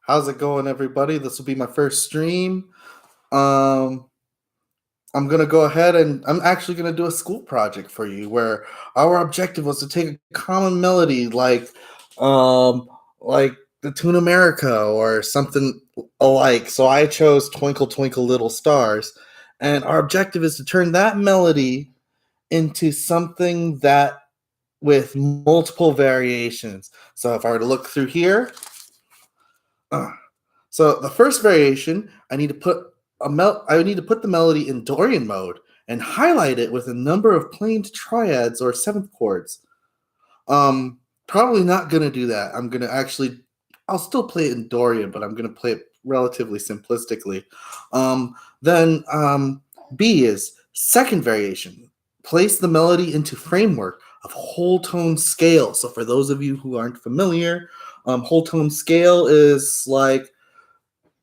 How's it going, everybody? This will be my first stream. Um, I'm gonna go ahead and I'm actually gonna do a school project for you where our objective was to take a common melody um, like the Tune America or something alike. So I chose Twinkle Twinkle Little Stars, and our objective is to turn that melody into something that with multiple variations. So if I were to look through here. So the first variation, I need to put the melody in Dorian mode and highlight it with a number of planed triads or seventh chords. Probably not gonna do that. I'll still play it in Dorian, but I'm gonna play it relatively simplistically. Then B is second variation. Place the melody into framework of whole tone scale. So for those of you who aren't familiar, whole tone scale is like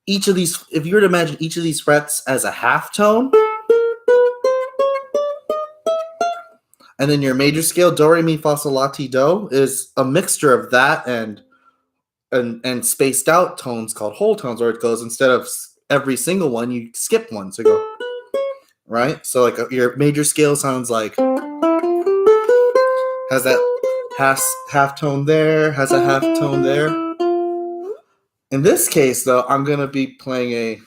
each of these, if you were to imagine each of these frets as a half tone, and then your major scale, do, re, mi, fa, sol, la, ti, do, is a mixture of that and spaced out tones called whole tones, where it goes instead of every single one, you skip one. So you go, right? So like your major scale sounds like, has that half tone there, has a half tone there. In this case, though, I'm going to be playing a,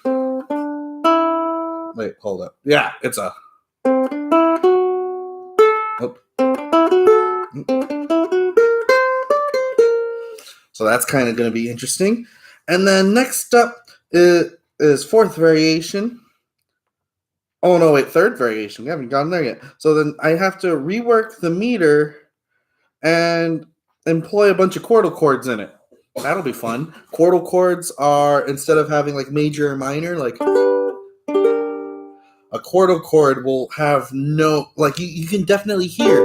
wait, hold up. Yeah, it's a, oh. So that's kind of going to be interesting. And then next up is fourth variation. Oh, no, wait, third variation. We haven't gotten there yet. So then I have to rework the meter and employ a bunch of chordal chords in it. That'll be fun. Chordal chords are, instead of having like major or minor, like a chordal chord will have no, like you can definitely hear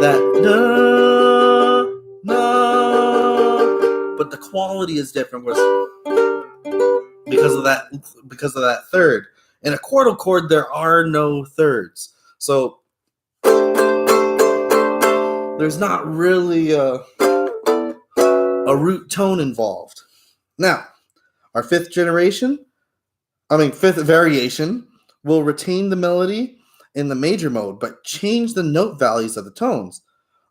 that but the quality is different because of that third. In a chordal chord, there are no thirds, so there's not really a root tone involved. Now, our fifth variation will retain the melody in the major mode, but change the note values of the tones.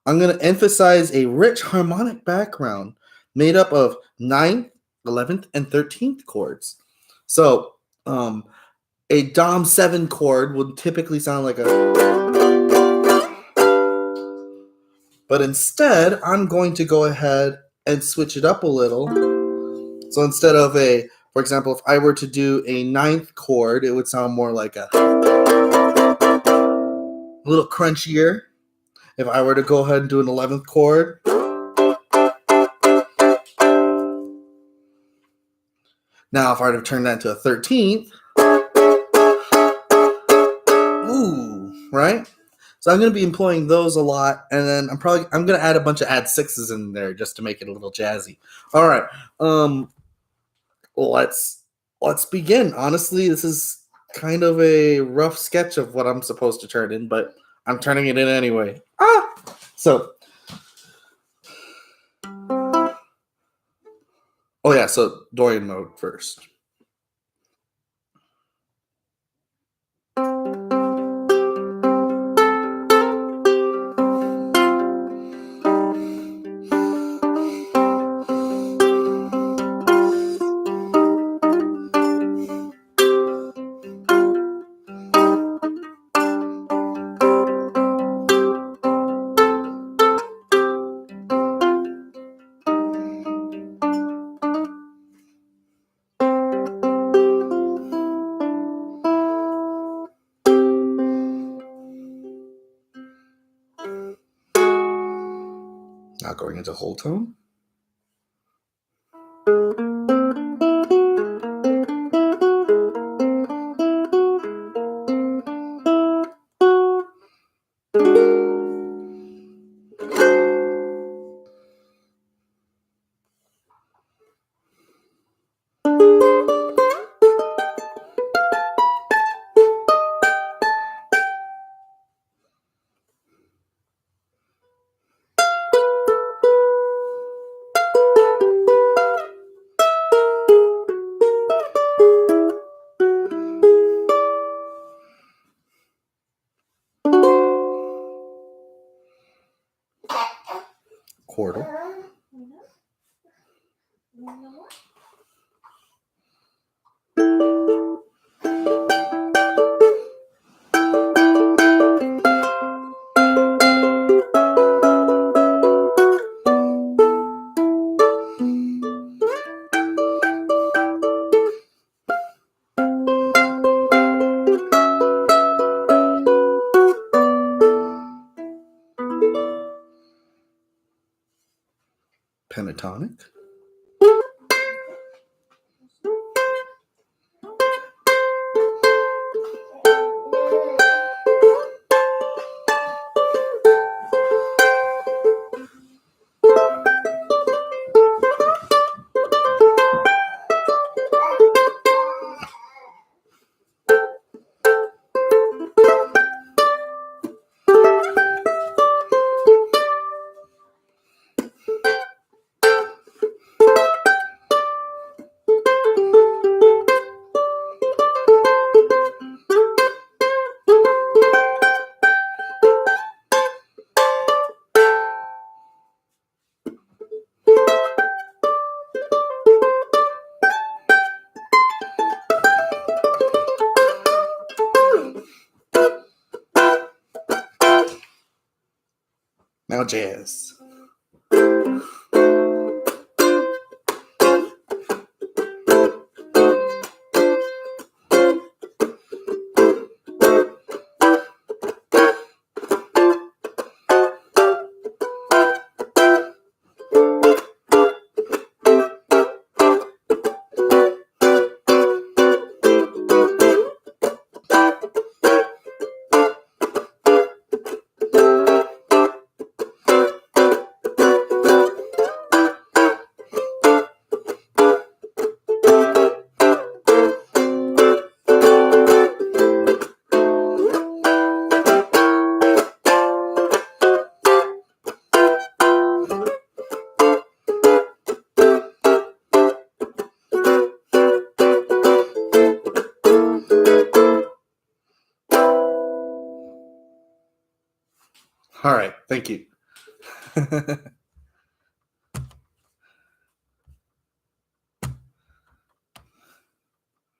I'm going to emphasize a rich harmonic background made up of 9th, 11th, and 13th chords. So, a Dom 7 chord would typically sound like but instead, I'm going to go ahead and switch it up a little. So instead of for example, if I were to do a 9th chord, it would sound more like a little crunchier. If I were to go ahead and do an 11th chord, now if I were to turn that into a 13th, ooh, right? So I'm going to be employing those a lot, and then I'm going to add a bunch of add sixes in there just to make it a little jazzy. All right, let's begin. Honestly, this is kind of a rough sketch of what I'm supposed to turn in, but I'm turning it in anyway. So, oh yeah, so Dorian mode first. Now going into whole tone. Quarter. Pentatonic. Now jazz. All right, thank you.